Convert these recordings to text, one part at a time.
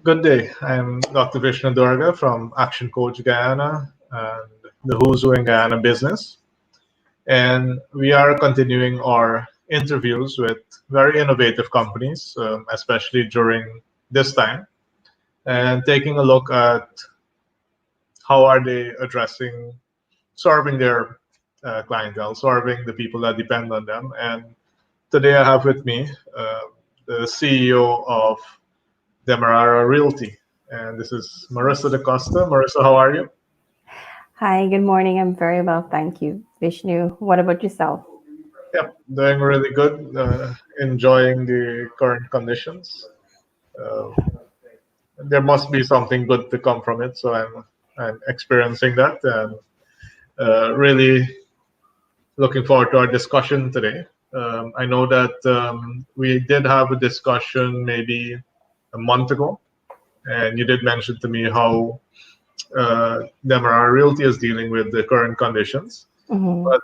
Good day. I'm Dr. Vishnu Durga from Action Coach Guyana and the Who's Who in Guyana business. And we are continuing our interviews with very innovative companies, especially during this time, and taking a look at how are they addressing serving their clientele, serving the people that depend on them. And today I have with me the CEO of Demerara Realty. And this is Marissa DaCosta. Marissa, how are you? Hi, good morning. I'm very well, thank you, Vishnu. What about yourself? Yep, doing really good. Enjoying the current conditions. Uh, there must be something good to come from it, so I'm experiencing that and really looking forward to our discussion today. I know that we did have a discussion maybe a month ago, and you did mention to me how Demerara Realty is dealing with the current conditions. Mhm. But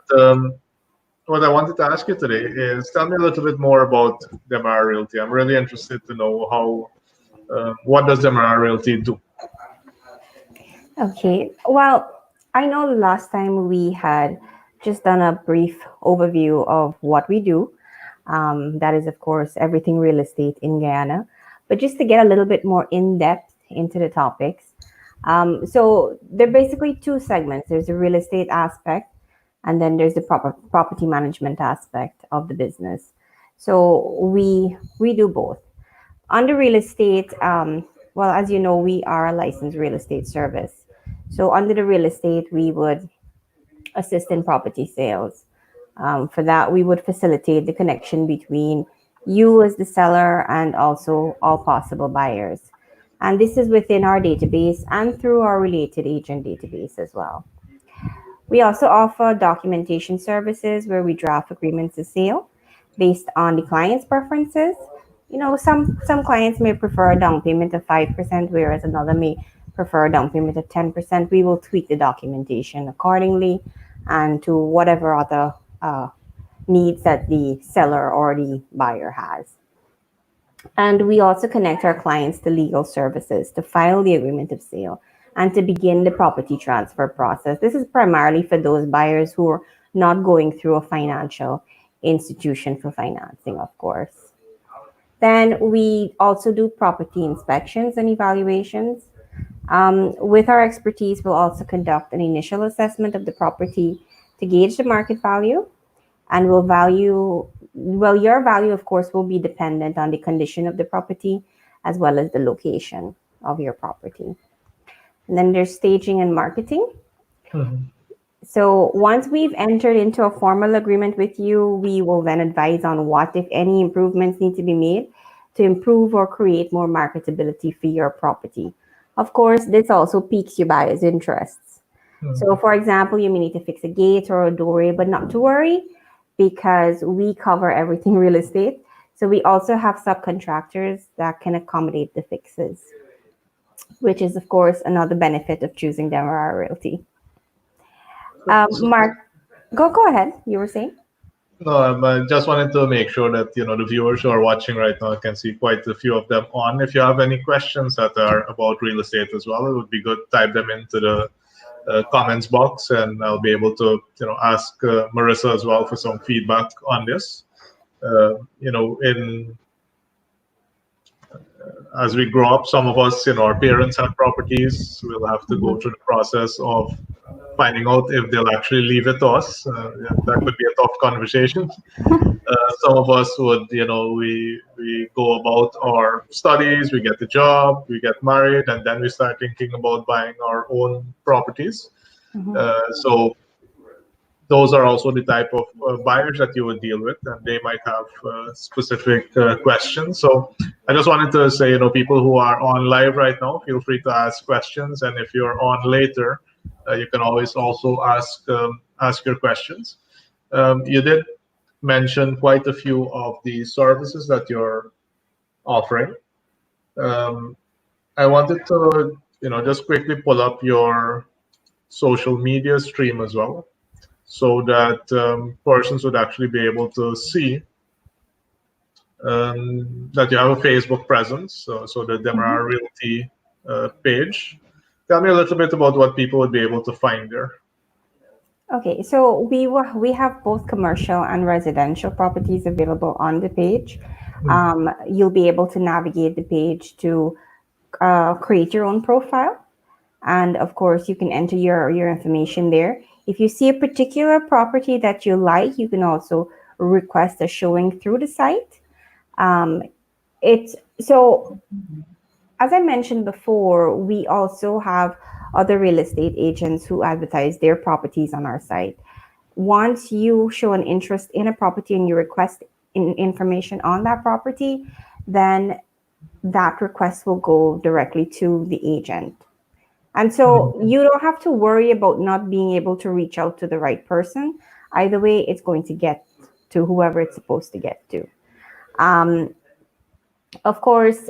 what I wanted to ask you today is tell me a little bit more about Demerara Realty. I'm really interested to know how what does Demerara Realty do? Okay, well, I know the last time we had just done a brief overview of what we do. That is, of course, everything real estate in Guyana. But just to get a little bit more in depth into the topics, so there are basically two segments. There's the real estate aspect, and then there's the property management aspect of the business. So we do both. Under real estate, well, as you know, we are a licensed real estate service. So under the real estate, we would assist in property sales. For that, we would facilitate the connection between you as the seller and also all possible buyers. And this is within our database and through our related agent database as well. We also offer documentation services where we draft agreements of sale based on the client's preferences. You know, some clients may prefer a down payment of 5%, whereas another may prefer a down payment of 10%. We will tweak the documentation accordingly and to whatever other needs that the seller or the buyer has. And we also connect our clients to legal services to file the agreement of sale and to begin the property transfer process. This is primarily for those buyers who are not going through a financial institution for financing, of course. Then we also do property inspections and evaluations. With our expertise, we'll also conduct an initial assessment of the property to gauge the market value and will value well your value of course will be dependent on the condition of the property as well as the location of your property. And then there's staging and marketing. Mhm. So once we've entered into a formal agreement with you, we will then advise on what, if any, improvements need to be made to improve or create more marketability for your property. Of course, this also piques your buyer's interests. So, Mhm. for example, you may need to fix a gate or a doorway, but not to worry because we cover everything real estate. So, we also have subcontractors that can accommodate the fixes, which is, of course, another benefit of choosing Demerara Realty. So, Mark, go ahead. You were saying? no, I just wanted to make sure that the viewers who are watching right now can see quite a few of them on. If you have any questions that are about real estate as well, it would be good type them into the comments box, and I'll be able to ask Marissa as well for some feedback on this. In as we grow up, some of us, our parents have properties. We'll have to go Mhm. through the process of finding out if they'll actually leave it to us. Yeah, that could be a tough conversation. Some of us would, we go about our studies, we get the job, we get married, and then we start thinking about buying our own properties. Mhm. So those are also the type of buyers that you would deal with, and they might have specific questions. So I just wanted to say, people who are on live right now, feel free to ask questions, and if you're on later, you can always also ask your questions. You did mention quite a few of the services that you're offering. Um, I wanted to, just quickly pull up your social media stream as well, so that persons would actually be able to see that you have a Facebook presence, so the Mhm. Demerara Realty page. Tell me a little bit about what people would be able to find there. Okay, so we have both commercial and residential properties available on the page. Mm. You'll be able to navigate the page to create your own profile, and of course, you can enter your information there. If you see a particular property that you like, you can also request a showing through the site. Um, it's so as I mentioned before, we also have other real estate agents who advertise their properties on our site. Once you show an interest in a property and you request information on that property, then that request will go directly to the agent. And so Mm. you don't have to worry about not being able to reach out to the right person. Either way, it's going to get to whoever it's supposed to get to. Um, of course,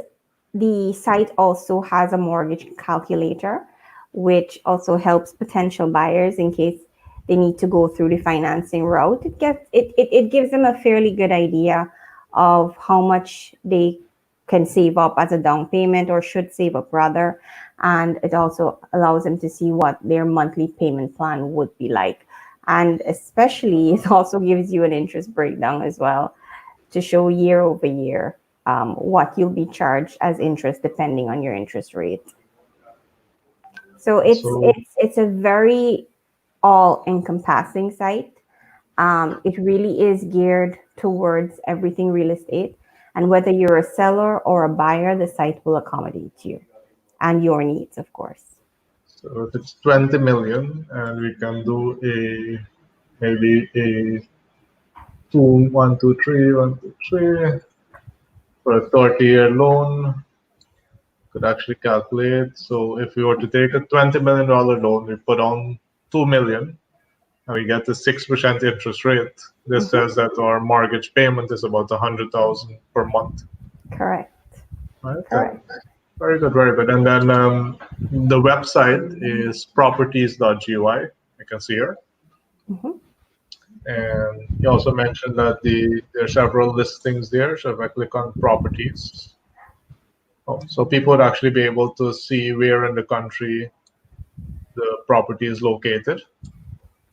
the site also has a mortgage calculator, which also helps potential buyers in case they need to go through the financing route. It gives them a fairly good idea of how much they can save up as a down payment or should save up rather. And it also allows them to see what their monthly payment plan would be like. And especially, it also gives you an interest breakdown as well to show year over year what you'll be charged as interest depending on your interest rate. So So, it's a very all encompassing site. It really is geared towards everything real estate, and whether you're a seller or a buyer, the site will accommodate you and your needs, of course. so if it's 20 million, and we can do a maybe a 1, 2, 3 for a 30-year loan, could actually calculate. So if we were to take a $20 million loan, we put on 2 million, and we get a 6% interest rate. This Hmm. says that our mortgage payment is about 100,000 per month. Correct. Right. Correct. Very good, very good. And then the website is properties.gy. I can see here. Hmm. And you also mentioned that there are several listings there. So if I click on properties, oh, so people would actually be able to see where in the country the property is located.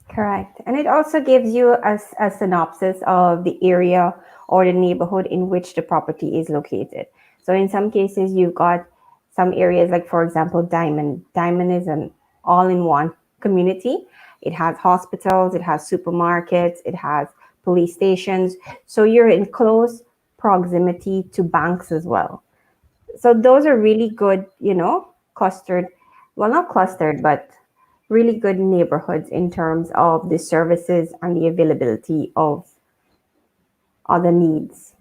Correct. And it also gives you a synopsis of the area or the neighborhood in which the property is located. So in some cases, you've got some areas like, for example, Diamond. Diamond is an all-in-one community. It has hospitals, it has supermarkets, it has police stations. So you're in close proximity to banks as well. So those are really good, clustered, well, not clustered, but really good neighborhoods in terms of the services and the availability of other needs.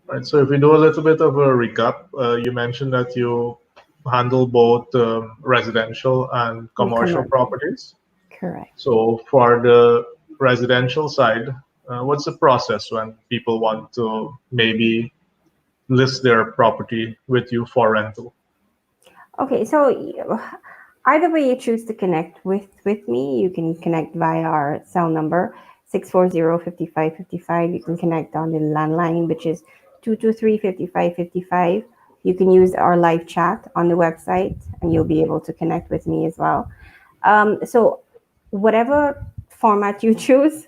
Right. So if we do a little bit of a recap, you mentioned that you handle both residential and And commercial commercial. properties. Correct. So for the residential side, what's the process when people want to maybe list their property with you for rental? Okay, so either way you choose to connect with me, you can connect via our cell number 640 5555. You can connect on the landline, which is 223 5555. You can use our live chat on the website, and you'll be able to connect with me as well. So whatever format you choose,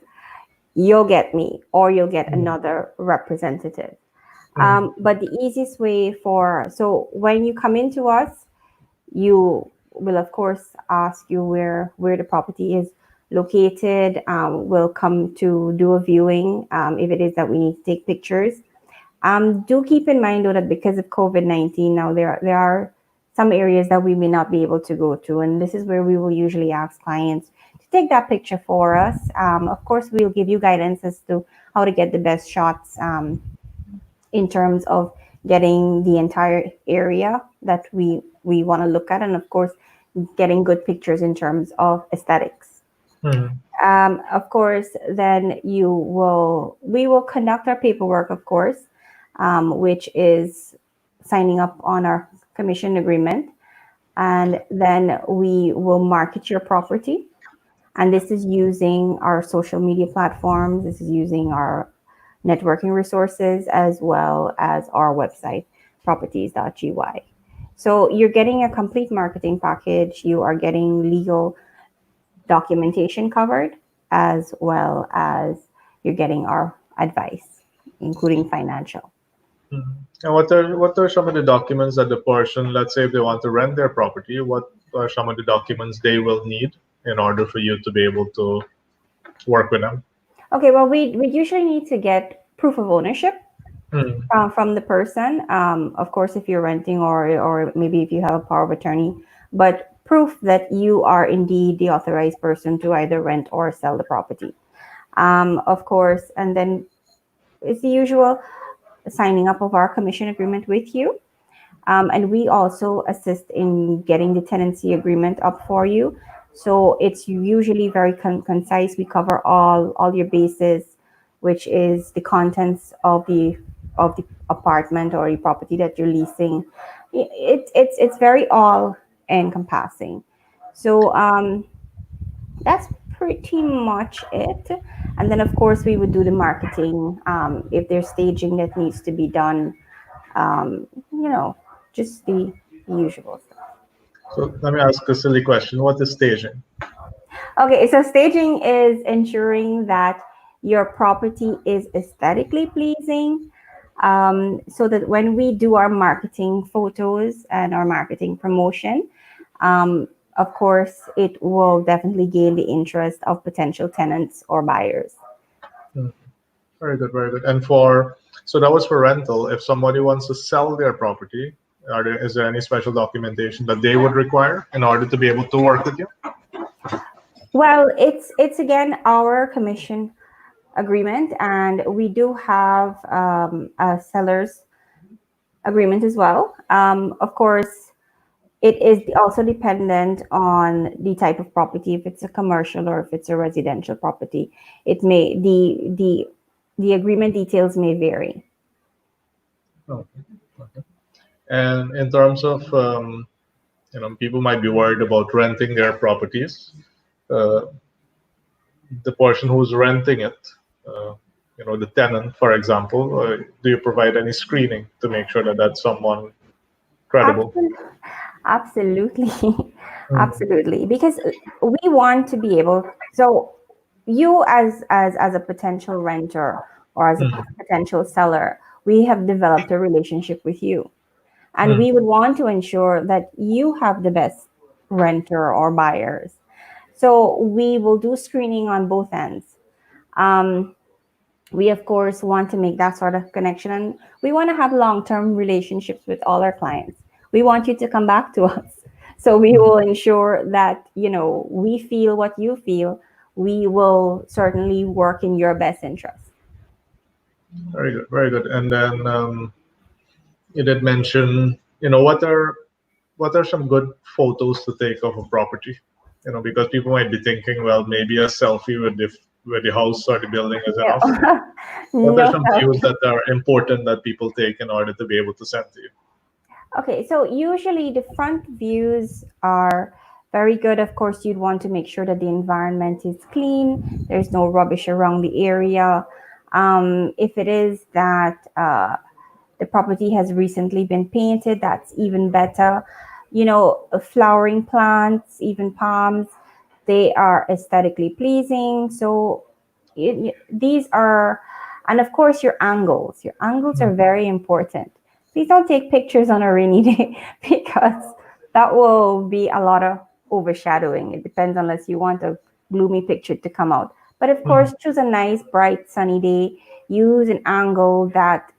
you'll get me or you'll get another representative. Mm. But the easiest way so when you come into us, you will of course ask you where the property is located. We'll come to do a viewing if it is that we need to take pictures. Do keep in mind though that because of COVID-19 now there are some areas that we may not be able to go to, and this is where we will usually ask clients to take that picture for us. Of course, we'll give you guidance as to how to get the best shots in terms of getting the entire area that we want to look at, and of course, getting good pictures in terms of aesthetics. Mm. Of course, then we will conduct our paperwork, of course, which is signing up on our commission agreement, and then we will market your property. And this is using our social media platforms. This is using our networking resources, as well as our website, properties.gy. So you're getting a complete marketing package. You are getting legal documentation covered, as well as you're getting our advice, including financial. Mhm. And what are some of the documents that the person, let's say, if they want to rent their property, what are some of the documents they will need in order for you to be able to work with them? Okay, well, we usually need to get proof of ownership Mm, from the person. Of course, if you're renting, or maybe if you have a power of attorney, but proof that you are indeed the authorized person to either rent or sell the property. Of course, and then it's the usual signing up of our commission agreement with you. And we also assist in getting the tenancy agreement up for you. So it's usually very concise. We cover all your bases, which is the contents of the apartment or the property that you're leasing. It's very all encompassing. So that's pretty much it. And then of course we would do the marketing, if there's staging that needs to be done, you know, just the usual stuff. so let me ask a silly question. What is staging? Okay, so staging is ensuring that your property is aesthetically pleasing, so that when we do our marketing photos and our marketing promotion, of course, it will definitely gain the interest of potential tenants or buyers. Mm, very good, very good. And for so that was for rental. If somebody wants to sell their property, is there any special documentation that they would require in order to be able to work with you? Well, it's again our commission agreement, and we do have a seller's agreement as well. Of course, it is also dependent on the type of property. If it's a commercial or if it's a residential property, it may the agreement details may vary. Okay. Okay. And in terms of people might be worried about renting their properties. Uh, the person who's renting it, uh, the tenant, for example, do you provide any screening to make sure that that's someone credible? Absolutely. Absolutely. Mm, Absolutely. Because we want to be able, so you as a potential renter or as a mm, potential seller, we have developed a relationship with you. And mm, we would want to ensure that you have the best renter or buyers. So we will do screening on both ends. Um, we of course want to make that sort of connection, and we want to have long-term relationships with all our clients. We want you to come back to us, so we mm. will ensure that we feel what you feel. We will certainly work in your best interest. Very good, very good. And then you did mention, what are some good photos to take of a property? Because people might be thinking, well, maybe a selfie with the house or the building is enough. No. What are No some views selfie. that are important that people take in order to be able to send to you? Okay, so usually the front views are very good. Of course, you'd want to make sure that the environment is clean, there's no rubbish around the area. If it is that the property has recently been painted, that's even better. Flowering plants, even palms, they are aesthetically pleasing. So these are, and of course, your angles. Your angles are very important. Please don't take pictures on a rainy day because that will be a lot of overshadowing. It depends, unless you want a gloomy picture to come out. But of Mm, course, choose a nice, bright, sunny day. Use an angle that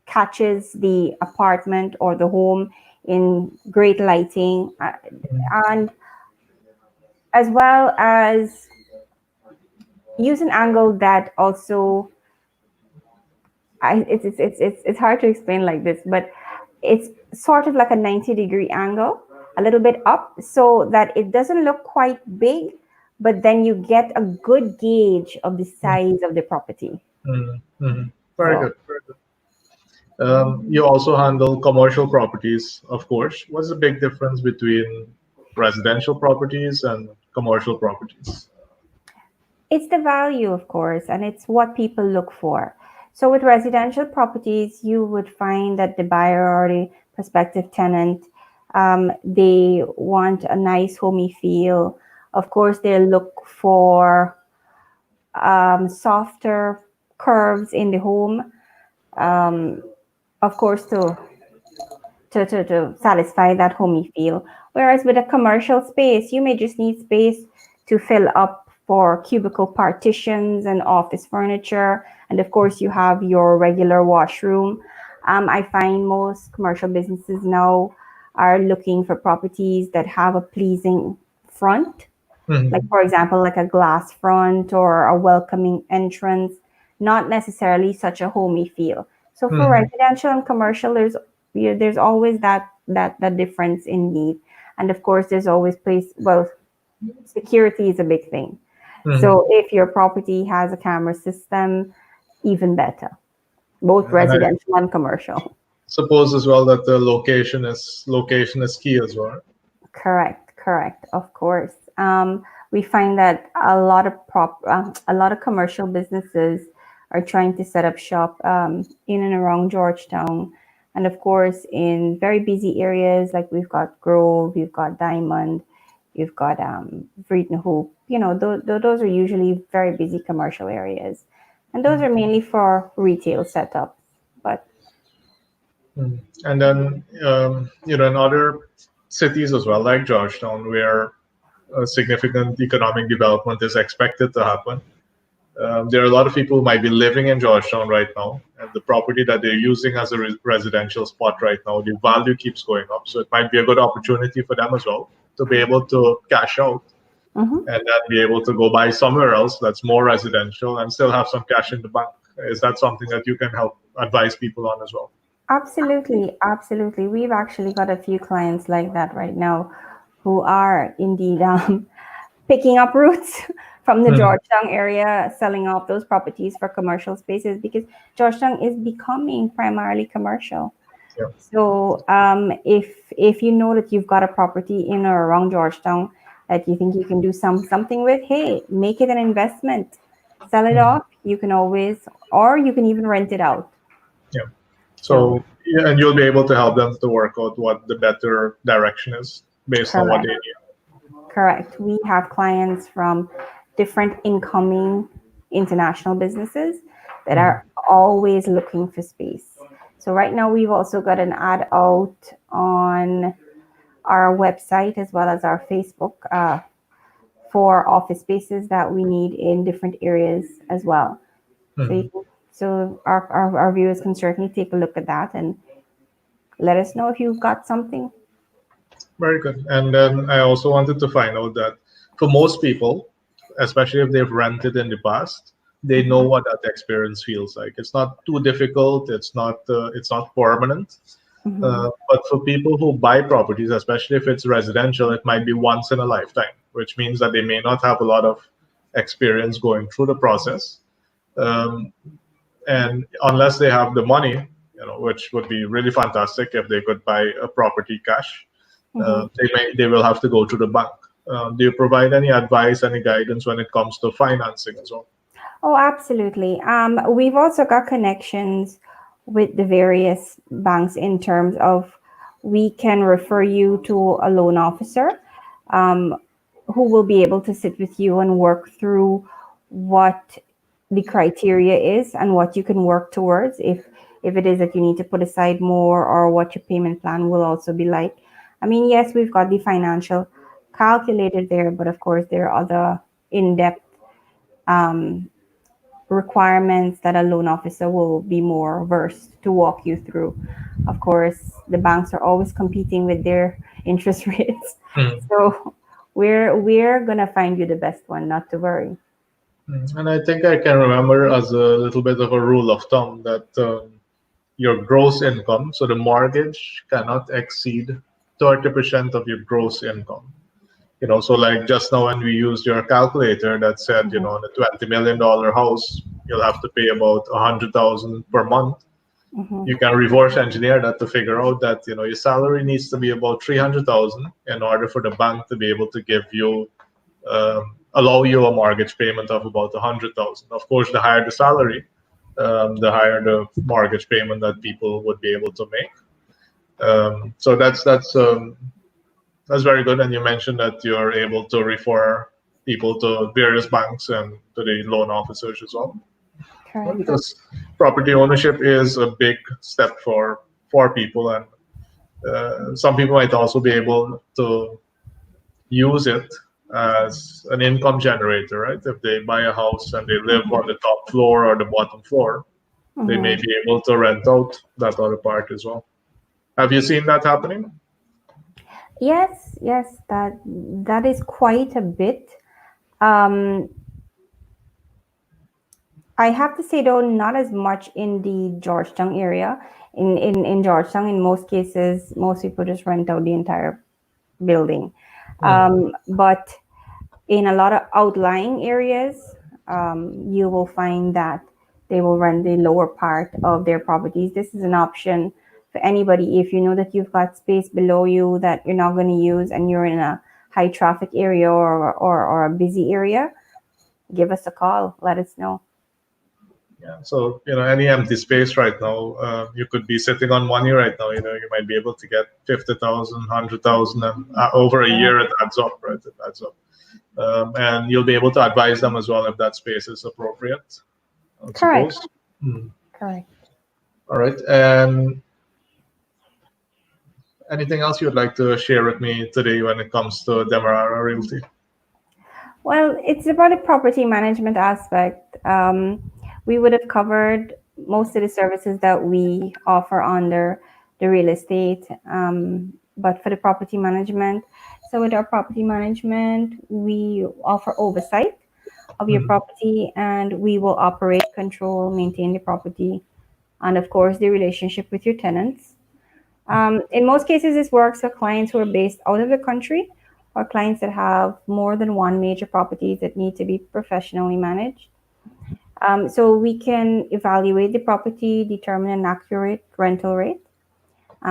catches the apartment or the home in great lighting, and as well as use an angle that also, it's hard to explain like this, but it's sort of like a 90-degree angle, a little bit up, so that it doesn't look quite big, but then you get a good gauge of the mm, size of the property. mm. Very So good, very good. You also handle commercial properties, of course. What's the big difference between residential properties and commercial properties? it's the value, of course, and it's what people look for. So with residential properties, you would find that the buyer or the prospective tenant, they want a nice homey feel. Of course, they look for softer curves in the home, um, of course, to satisfy that homey feel. Whereas with a commercial space, you may just need space to fill up for cubicle partitions and office furniture. And of course, you have your regular washroom. I find most commercial businesses now are looking for properties that have a pleasing front, like Hmm. for example like a glass front or a welcoming entrance, not necessarily such a homey feel. So for Hmm. residential and commercial, there's always that difference in need. And of course there's always place, well, security is a big thing. Hmm. So if your property has a camera system, even better, both And I residential and commercial. suppose as well that the location is key as well. Correct, correct. Of course, we find that a lot of commercial businesses are trying to set up shop in and around Georgetown, and of course, in very busy areas like we've got Grove, you've got Diamond, you've got Vreeden Hoop. You know, those are usually very busy commercial areas, and those are mainly for retail setups. But Mm. And then, in other cities as well, like Georgetown, where a significant economic development is expected to happen, there are a lot of people who might be living in Georgetown right now, and the property that they're using as a residential spot right now, the value keeps going up. So it might be a good opportunity for them as well to be able to cash out mhm. and then be able to go buy somewhere else that's more residential and still have some cash in the bank. Is that something that you can help advise people on as well? Absolutely, absolutely. We've actually got a few clients like that right now who are indeed picking up roots from the Mhm. Georgetown area, selling off those properties for commercial spaces because Georgetown is becoming primarily commercial. Yeah. So if you know that you've got a property in or around Georgetown that you think you can do something with, hey, make it an investment, sell it Mhm. off. You can always, or you can even rent it out. Yeah. So So, yeah, and you'll be able to help them to work out what the better direction is based on what they correct. need. Correct. We have clients from different incoming international businesses that Mhm. are always looking for space. So right now we've also got an ad out on our website as well as our Facebook for office spaces that we need in different areas as well. So Mhm. so our viewers can certainly take a look at that and let us know if you've got something. Very good. And then I also wanted to find out that for most people, especially if they've rented in the past, they know Mhm, what that experience feels like. It's not too difficult. It's not permanent. mhm, But for people who buy properties, especially if it's residential, it might be once in a lifetime, which means that they may not have a lot of experience going through the process. Um, and unless they have the money, which would be really fantastic if they could buy a property cash, mhm. they will have to go to the bank. Do you provide any advice, any guidance when it comes to financing as well? Oh, absolutely. We've also got connections with the various banks in terms of we can refer you to a loan officer um, who will be able to sit with you and work through what the criteria is and what you can work towards if it is that you need to put aside more or what your payment plan will also be like. I mean, yes, we've got the financial calculator there, but of course there are other in-depth um, requirements that a loan officer will be more versed to walk you through. Of course, the banks are always competing with their interest rates. Mm. So we're gonna find you the best one, not to worry. And I think I can remember as a little bit of a rule of thumb that your gross income, so the mortgage cannot exceed 30% of your gross income. So like just now when we used your calculator that said, Mhm, on a $20 million house, you'll have to pay about 100,000 per month. mhm, You can reverse engineer that to figure out that, your salary needs to be about 300,000 in order for the bank to be able to give you, allow you a mortgage payment of about 100,000. Of course, the higher the salary, the higher the mortgage payment that people would be able to make. So that's very good. And you mentioned that you're able to refer people to various banks and to the loan officers as well. Well, Correct. because property ownership is a big step for people, and some people might also be able to use it as an income generator, right? If they buy a house and they live on the top floor or the bottom floor, they may Hmm. be able to rent out that other part as well. Have you seen that happening? Yes, yes, that is quite a bit. Um, I have to say though, not as much in the Georgetown area. In Georgetown, in most cases, most people just rent out the entire building. Mm, But in a lot of outlying areas, you will find that they will rent the lower part of their properties. This is an option for anybody. If you know that you've got space below you that you're not going to use and you're in a high traffic area or a busy area, give us a call. Let us know. yeah. So any empty space right now, you could be sitting on money right now. You might be able to get 50,000, 100,000, and over a year it adds up, right? It adds up, and you'll be able to advise them as well if that space is appropriate, I would Correct. suppose. Hmm. Correct. All right. And anything else you'd like to share with me today when it comes to Demerara Realty? Well, it's about the property management aspect. We would have covered most of the services that we offer under the real estate, but for the property management. So, with our property management, we offer oversight of your Mm, property and we will operate, control, maintain the property, and of course, the relationship with your tenants. In most cases, this works for clients who are based out of the country or clients that have more than one major property that need to be professionally managed. So we can evaluate the property, determine an accurate rental rate.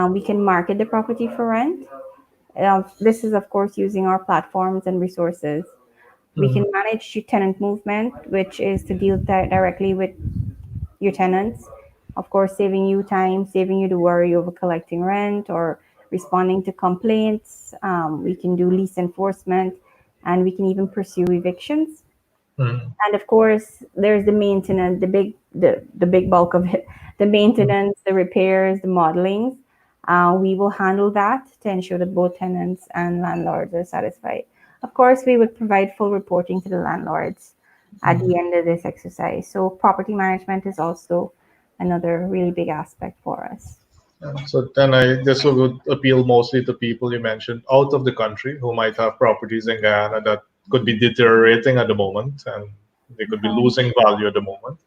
We can market the property for rent. This is, of course, using our platforms and resources. We mm, can manage your tenant movement, which is to deal directly with your tenants. Of course, saving you time, saving you the worry over collecting rent or responding to complaints. We can do lease enforcement and we can even pursue evictions. mm, And of course, there's the maintenance, the big bulk of it, the mm, maintenance, the repairs, the modelings. We will handle that to ensure that both tenants and landlords are satisfied. Of course, we would provide full reporting to the landlords at mm. the end of this exercise. So property management is also another really big aspect for us. So then this would appeal mostly to people you mentioned out of the country who might have properties in Guyana that could be deteriorating at the moment and they could be losing value at the moment.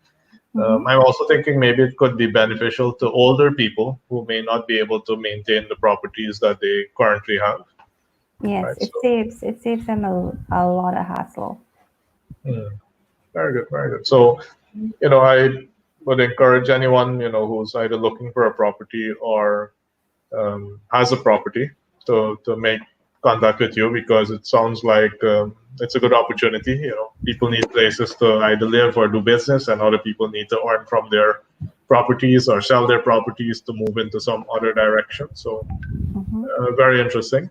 Hmm. I'm also thinking maybe it could be beneficial to older people who may not be able to maintain the properties that they currently have, Yes, right? So, it saves them a lot of hassle. mm, very good, very good. So, I would encourage anyone, who's either looking for a property or has a property to make contact with you because it sounds like it's a good opportunity. People need places to either live or do business, and other people need to earn from their properties or sell their properties to move into some other direction. So, Hmm. very interesting.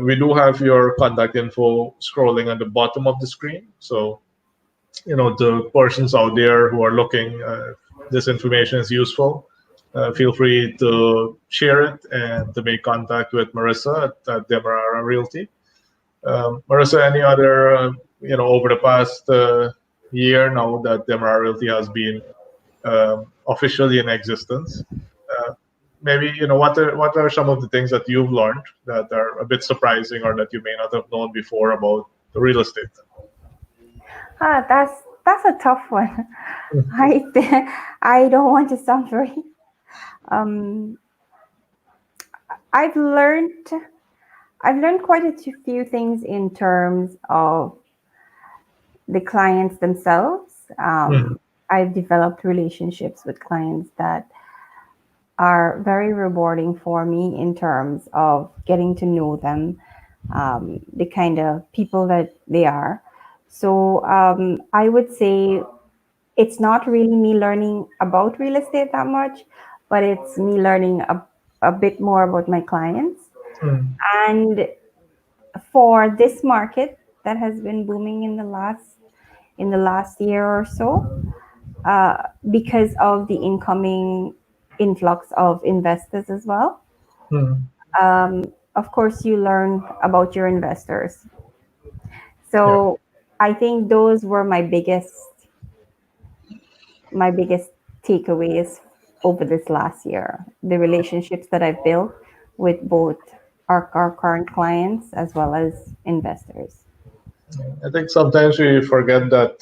We do have your contact info scrolling at the bottom of the screen. So, the persons out there who are looking, this information is useful. Feel free to share it and to make contact with Marissa at Demerara Realty. Marissa, any other, over the past year now that Demerara Realty has been officially in existence, uh, maybe what are some of the things that you've learned that are a bit surprising or that you may not have known before about the real estate? That's a tough one. I don't want to sound very. Um, I've learned I've learned quite a few things in terms of the clients themselves. Mm, I've developed relationships with clients that are very rewarding for me in terms of getting to know them, the kind of people that they are. So I would say it's not really me learning about real estate that much, but it's me learning a bit more about my clients. Mm, And for this market that has been booming in the last year or so, because of the incoming influx of investors as well. mm, Of course, you learn about your investors. yeah. So I think those were my biggest takeaways over this last year. The relationships that I've built with both our current clients as well as investors. I think sometimes we forget that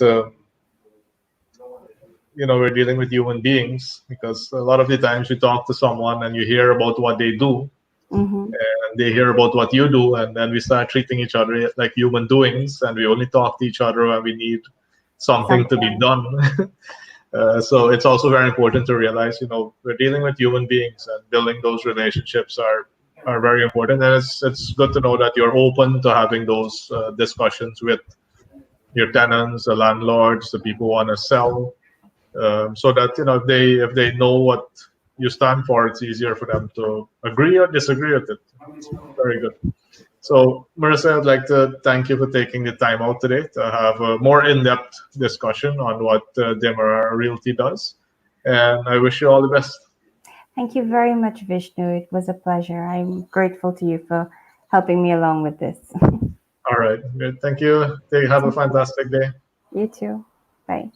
we're dealing with human beings, because a lot of the times you talk to someone and you hear about what they do, Mm-hmm. and they hear about what you do, and then we start treating each other like human doings, and we only talk to each other when we need something to be Something. done. So it's also very important to realize, we're dealing with human beings, and building those relationships are very important. And it's good to know that you're open to having those discussions with your tenants, the landlords, the people who want to sell, so that if they know what you stand for, it's easier for them to agree or disagree with it. It's very good. So, Marissa, I'd like to thank you for taking the time out today to have a more in-depth discussion on what Demerara Realty does, and I wish you all the best. Thank you very much, Vishnu. It was a pleasure. I'm grateful to you for helping me along with this. All right, good. Thank you. Have a fantastic day. You too. Bye.